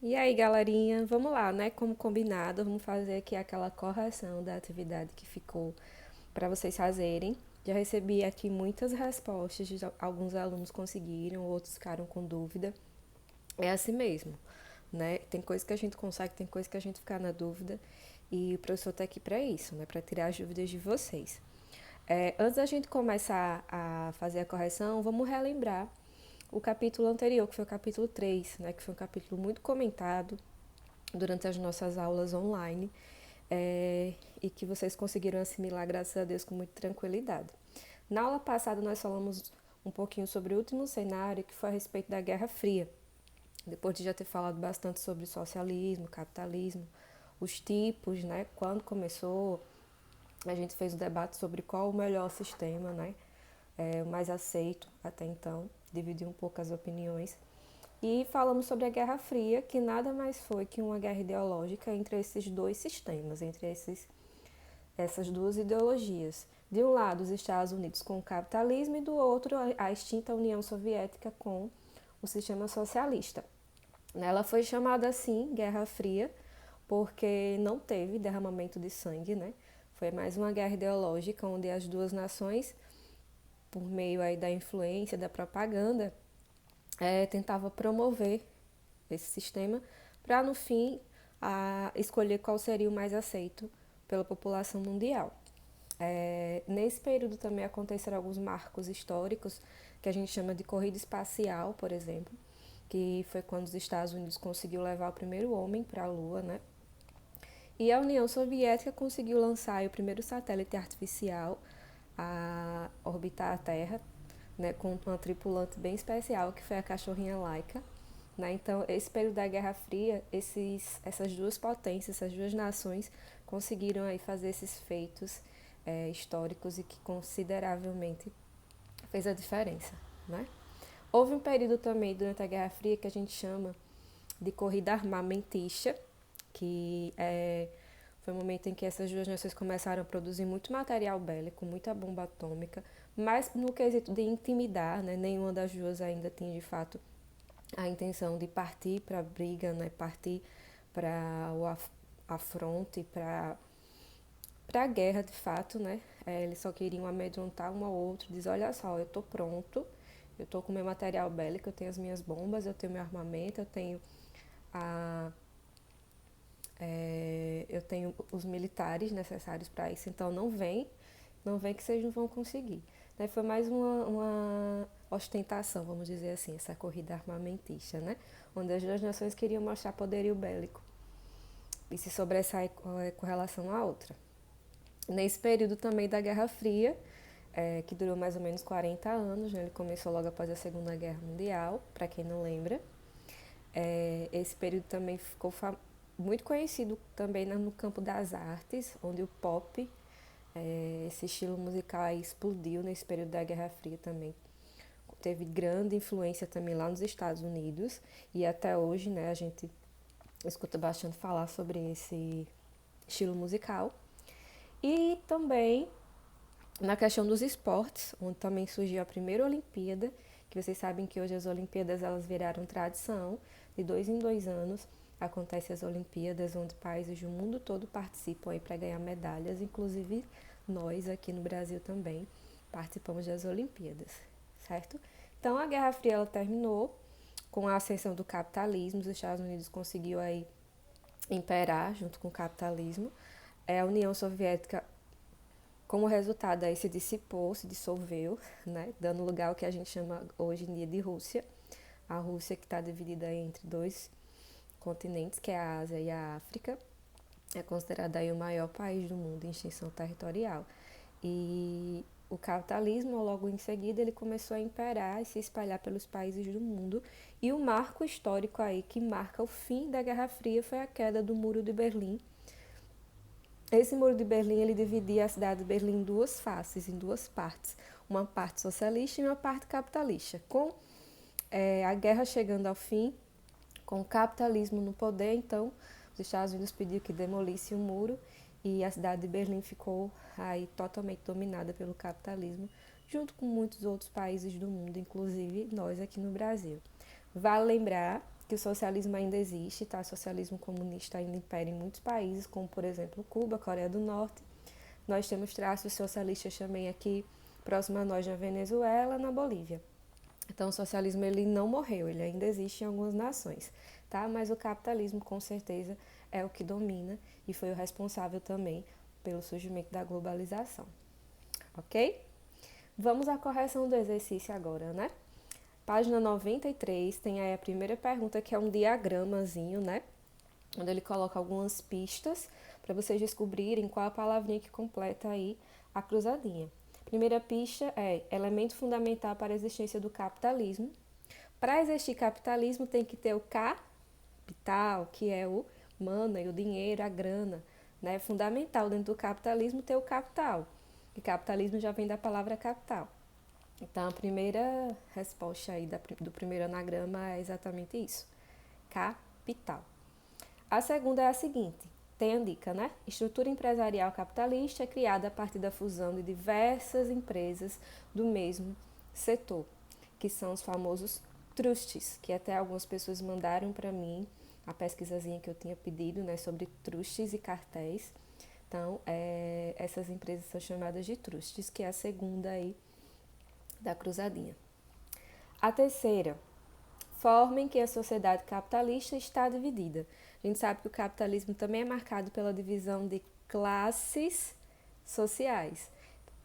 E aí, galerinha, vamos lá, né? Como combinado, vamos fazer aqui aquela correção da atividade que ficou para vocês fazerem. Já recebi aqui muitas respostas, alguns alunos conseguiram, outros ficaram com dúvida. É assim mesmo, né? Tem coisa que a gente consegue, tem coisa que a gente fica na dúvida. E o professor está aqui para isso, né? Para tirar as dúvidas de vocês. Antes da gente começar a fazer a correção, vamos relembrar o capítulo anterior, que foi o capítulo 3, né? Que foi um capítulo muito comentado durante as nossas aulas online e que vocês conseguiram assimilar, graças a Deus, com muita tranquilidade. Na aula passada, nós falamos um pouquinho sobre o último cenário, que foi a respeito da Guerra Fria. Depois de já ter falado bastante sobre socialismo, capitalismo, os tipos, né? Quando começou, a gente fez um debate sobre qual o melhor sistema, né? O mais aceito até então, dividiu um pouco as opiniões. E falamos sobre a Guerra Fria, que nada mais foi que uma guerra ideológica entre esses dois sistemas, entre essas duas ideologias. De um lado, os Estados Unidos com o capitalismo e do outro, a extinta União Soviética com o sistema socialista. Ela foi chamada assim, Guerra Fria, porque não teve derramamento de sangue, né? Foi mais uma guerra ideológica onde as duas nações, por meio aí da influência, da propaganda, tentava promover esse sistema para, no fim, escolher qual seria o mais aceito pela população mundial. Nesse período também aconteceram alguns marcos históricos que a gente chama de corrida espacial, por exemplo, que foi quando os Estados Unidos conseguiu levar o primeiro homem para a Lua, né? E a União Soviética conseguiu lançar o primeiro satélite artificial a orbitar a Terra, né, com uma tripulante bem especial, que foi a cachorrinha Laika. Né? Então, esse período da Guerra Fria, essas duas potências, essas duas nações, conseguiram aí fazer esses feitos históricos e que consideravelmente fez a diferença. Né? Houve um período também durante a Guerra Fria que a gente chama de corrida armamentista, que foi um momento em que essas duas nações começaram a produzir muito material bélico, muita bomba atômica, mas no quesito de intimidar, né, nenhuma das duas ainda tinha de fato a intenção de partir para a briga, né, partir para o afronte, para a guerra de fato, né? Eles só queriam amedrontar um ao outro, dizer, olha só, eu estou pronto, eu estou com meu material bélico, eu tenho as minhas bombas, eu tenho meu armamento, a, eu tenho os militares necessários para isso, então não vem que vocês não vão conseguir. Né? Foi mais uma ostentação, vamos dizer assim, essa corrida armamentista, né? Onde as duas nações queriam mostrar poderio bélico e se sobressair com relação à outra. Nesse período também da Guerra Fria, que durou mais ou menos 40 anos, né? Ele começou logo após a Segunda Guerra Mundial, para quem não lembra. Esse período também ficou muito conhecido também no campo das artes, onde o pop, esse estilo musical aí explodiu nesse período da Guerra Fria também. Teve grande influência também lá nos Estados Unidos e até hoje, né, a gente escuta bastante falar sobre esse estilo musical. E também na questão dos esportes, onde também surgiu a primeira Olimpíada, que vocês sabem que hoje as Olimpíadas elas viraram tradição, de 2 em 2 anos acontecem as Olimpíadas, onde países do mundo todo participam aí para ganhar medalhas, inclusive nós aqui no Brasil também participamos das Olimpíadas, certo? Então a Guerra Fria ela terminou com a ascensão do capitalismo, os Estados Unidos conseguiu aí imperar junto com o capitalismo, a União Soviética como resultado, aí se dissipou, se dissolveu, né, dando lugar ao que a gente chama hoje em dia de Rússia. A Rússia que está dividida entre dois continentes, que é a Ásia e a África, é considerada aí o maior país do mundo em extensão territorial. E o capitalismo, logo em seguida, ele começou a imperar e se espalhar pelos países do mundo. E o marco histórico aí que marca o fim da Guerra Fria foi a queda do Muro de Berlim. Esse Muro de Berlim ele dividia a cidade de Berlim em duas faces, em duas partes, uma parte socialista e uma parte capitalista. Com a guerra chegando ao fim, com o capitalismo no poder, então os Estados Unidos pediu que demolisse o muro e a cidade de Berlim ficou aí totalmente dominada pelo capitalismo, junto com muitos outros países do mundo, inclusive nós aqui no Brasil. Vale lembrar que o socialismo ainda existe, tá? O socialismo comunista ainda impera em muitos países, como por exemplo Cuba, Coreia do Norte. Nós temos traços socialistas também aqui próximo a nós na Venezuela, na Bolívia. Então o socialismo ele não morreu, ele ainda existe em algumas nações, tá? Mas o capitalismo com certeza é o que domina e foi o responsável também pelo surgimento da globalização, ok? Vamos à correção do exercício agora, né? Página 93 tem aí a primeira pergunta, que é um diagramazinho, né? Onde ele coloca algumas pistas para vocês descobrirem qual a palavrinha que completa aí a cruzadinha. Primeira pista é elemento fundamental para a existência do capitalismo. Para existir capitalismo tem que ter o capital, que é o money, o dinheiro, a grana, né? É fundamental dentro do capitalismo ter o capital. E capitalismo já vem da palavra capital. Então, a primeira resposta aí do primeiro anagrama é exatamente isso, capital. A segunda é a seguinte, tem a dica, né? Estrutura empresarial capitalista é criada a partir da fusão de diversas empresas do mesmo setor, que são os famosos trusts, que até algumas pessoas mandaram para mim a pesquisazinha que eu tinha pedido, né, sobre trusts e cartéis. Então, essas empresas são chamadas de trusts, que é a segunda aí da cruzadinha. A terceira, forma em que a sociedade capitalista está dividida. A gente sabe que o capitalismo também é marcado pela divisão de classes sociais,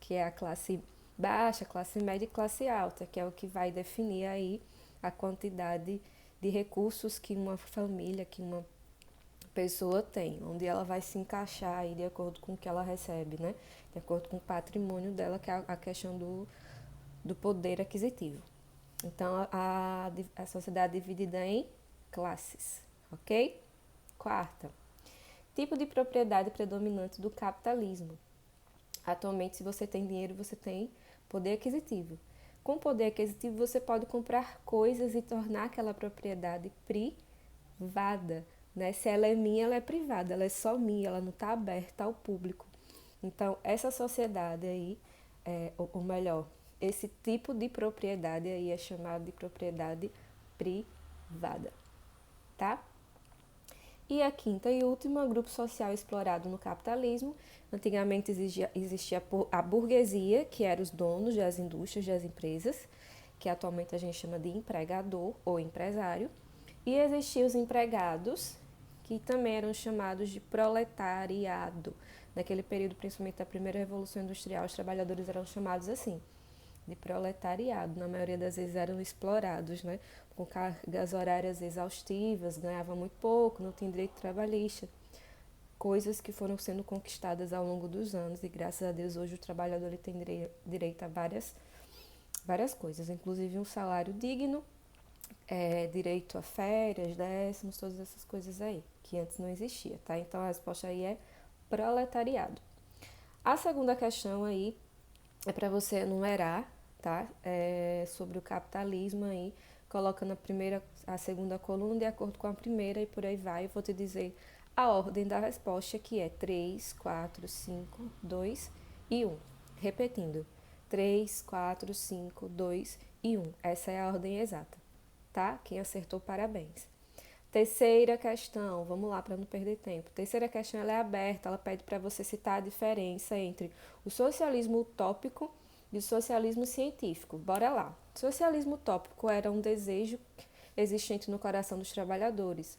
que é a classe baixa, classe média e classe alta, que é o que vai definir aí a quantidade de recursos que uma família, que uma pessoa tem, onde ela vai se encaixar aí de acordo com o que ela recebe, né? De acordo com o patrimônio dela, que é a questão do poder aquisitivo. Então, a sociedade é dividida em classes, ok? Quarta, tipo de propriedade predominante do capitalismo. Atualmente, se você tem dinheiro, você tem poder aquisitivo. Com poder aquisitivo, você pode comprar coisas e tornar aquela propriedade privada, né? Se ela é minha, ela é privada, ela é só minha, ela não está aberta ao público. Então, essa sociedade aí, ou melhor, esse tipo de propriedade aí é chamado de propriedade privada, tá? E a quinta e última, grupo social explorado no capitalismo. Antigamente existia a burguesia, que eram os donos das indústrias, das empresas, que atualmente a gente chama de empregador ou empresário. E existiam os empregados, que também eram chamados de proletariado. Naquele período, principalmente da primeira Revolução Industrial, os trabalhadores eram chamados assim, de proletariado. Na maioria das vezes eram explorados, né? Com cargas horárias exaustivas, ganhava muito pouco, não tinha direito trabalhista. Coisas que foram sendo conquistadas ao longo dos anos e graças a Deus hoje o trabalhador ele tem direito a várias coisas, inclusive um salário digno, direito a férias, décimos, todas essas coisas aí, que antes não existia, tá? Então a resposta aí é proletariado. A segunda questão aí é para você enumerar, tá? Sobre o capitalismo aí, coloca a segunda coluna de acordo com a primeira e por aí vai. Eu vou te dizer a ordem da resposta, que é 3, 4, 5, 2 e 1. Repetindo, 3, 4, 5, 2 e 1. Essa é a ordem exata, tá? Quem acertou, parabéns. Terceira questão, vamos lá para não perder tempo. Terceira questão, ela é aberta, ela pede para você citar a diferença entre o socialismo utópico e o socialismo científico. Bora lá. O socialismo utópico era um desejo existente no coração dos trabalhadores,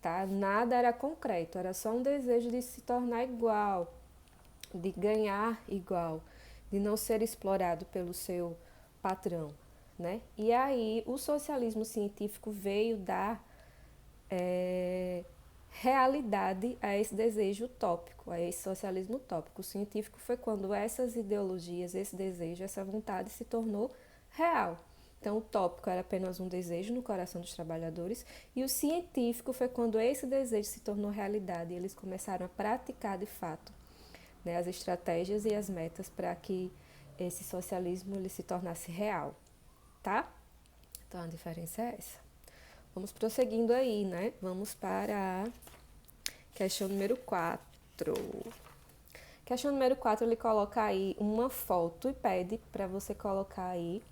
tá? Nada era concreto, era só um desejo de se tornar igual, de ganhar igual, de não ser explorado pelo seu patrão, né? E aí o socialismo científico veio dar realidade a esse desejo utópico, a esse socialismo utópico. O científico foi quando essas ideologias, esse desejo, essa vontade se tornou real. Então, o utópico era apenas um desejo no coração dos trabalhadores e o científico foi quando esse desejo se tornou realidade e eles começaram a praticar de fato, né, as estratégias e as metas para que esse socialismo ele se tornasse real, tá? Então, a diferença é essa. Vamos prosseguindo aí, né? Vamos para a questão número 4. Questão número 4, ele coloca aí uma foto e pede para você colocar aí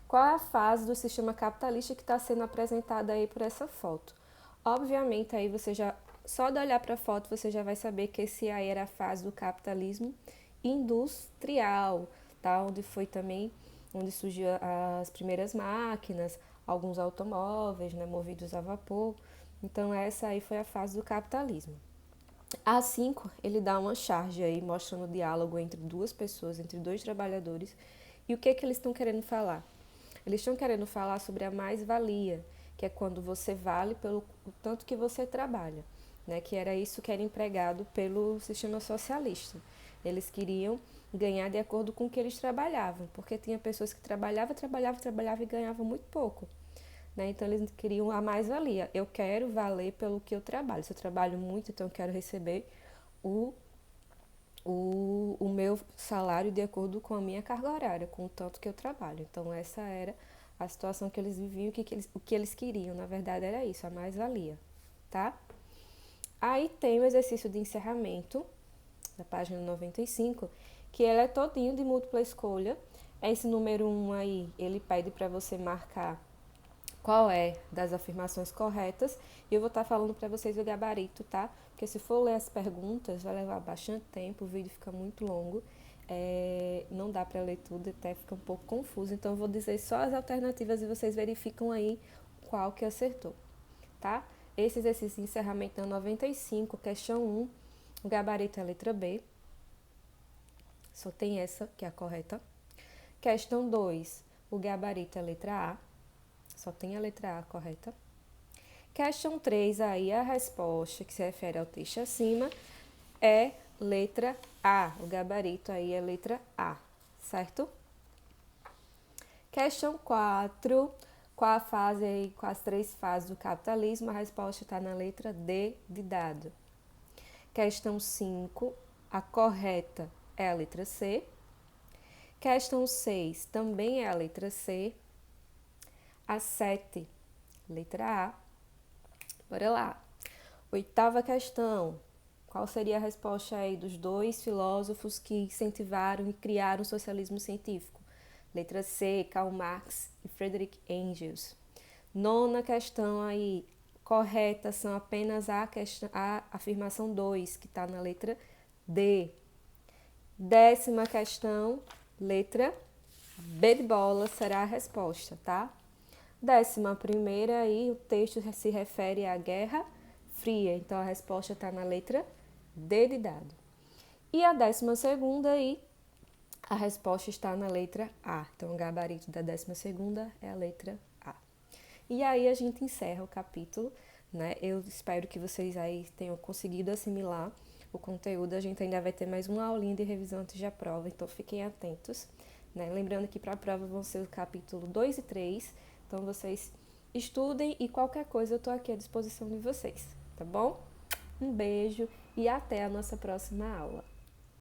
Qual é a fase do sistema capitalista que está sendo apresentada aí por essa foto? Obviamente, aí você já, só de olhar para a foto, você já vai saber que esse aí era a fase do capitalismo industrial, tá? Onde foi também, onde surgiu as primeiras máquinas, alguns automóveis, né, movidos a vapor. Então, essa aí foi a fase do capitalismo. A 5, ele dá uma charge aí, mostrando o diálogo entre duas pessoas, entre dois trabalhadores. E o que eles estão querendo falar? Eles estão querendo falar sobre a mais-valia, que é quando você vale pelo tanto que você trabalha, né? Que era isso que era empregado pelo sistema socialista. Eles queriam ganhar de acordo com o que eles trabalhavam, porque tinha pessoas que trabalhavam e ganhavam muito pouco. Né? Então eles queriam a mais-valia. Eu quero valer pelo que eu trabalho. Se eu trabalho muito, então eu quero receber o, o meu salário de acordo com a minha carga horária, com o tanto que eu trabalho. Então essa era a situação que eles viviam, o que eles queriam, na verdade era isso, a mais-valia, tá? Aí tem o exercício de encerramento, da página 95, que ele é todinho de múltipla escolha. Esse número 1 aí, ele pede para você marcar qual é das afirmações corretas, e eu vou estar falando para vocês o gabarito, tá? Porque se for ler as perguntas, vai levar bastante tempo, o vídeo fica muito longo, não dá para ler tudo, até fica um pouco confuso, então eu vou dizer só as alternativas e vocês verificam aí qual que acertou, tá? Esse exercício de encerramento é 95, questão 1, o gabarito é a letra B, só tem essa que é a correta. Questão 2, o gabarito é a letra A, só tem a letra A correta. Questão 3, aí a resposta que se refere ao texto acima é letra A. O gabarito aí é letra A, certo? Questão 4, qual a fase aí, quais as 3 fases do capitalismo? A resposta está na letra D de dado. Questão 5, a correta é a letra C. Questão 6, também é a letra C. A 7, letra A. Bora lá. 8ª questão. Qual seria a resposta aí dos 2 filósofos que incentivaram e criaram o socialismo científico? Letra C, Karl Marx e Friedrich Engels. 9ª questão aí, correta são apenas a afirmação 2, que está na letra D. 10ª questão, letra B de bola será a resposta, tá? 11ª aí, o texto se refere à Guerra Fria, então a resposta está na letra D de dado. E a 12ª aí, a resposta está na letra A, então o gabarito da 12ª é a letra A. E aí a gente encerra o capítulo, né? Eu espero que vocês aí tenham conseguido assimilar o conteúdo, a gente ainda vai ter mais uma aulinha de revisão antes da prova, então fiquem atentos, né? Lembrando que para a prova vão ser o capítulo 2 e 3, então vocês estudem e qualquer coisa eu estou aqui à disposição de vocês, tá bom? Um beijo e até a nossa próxima aula.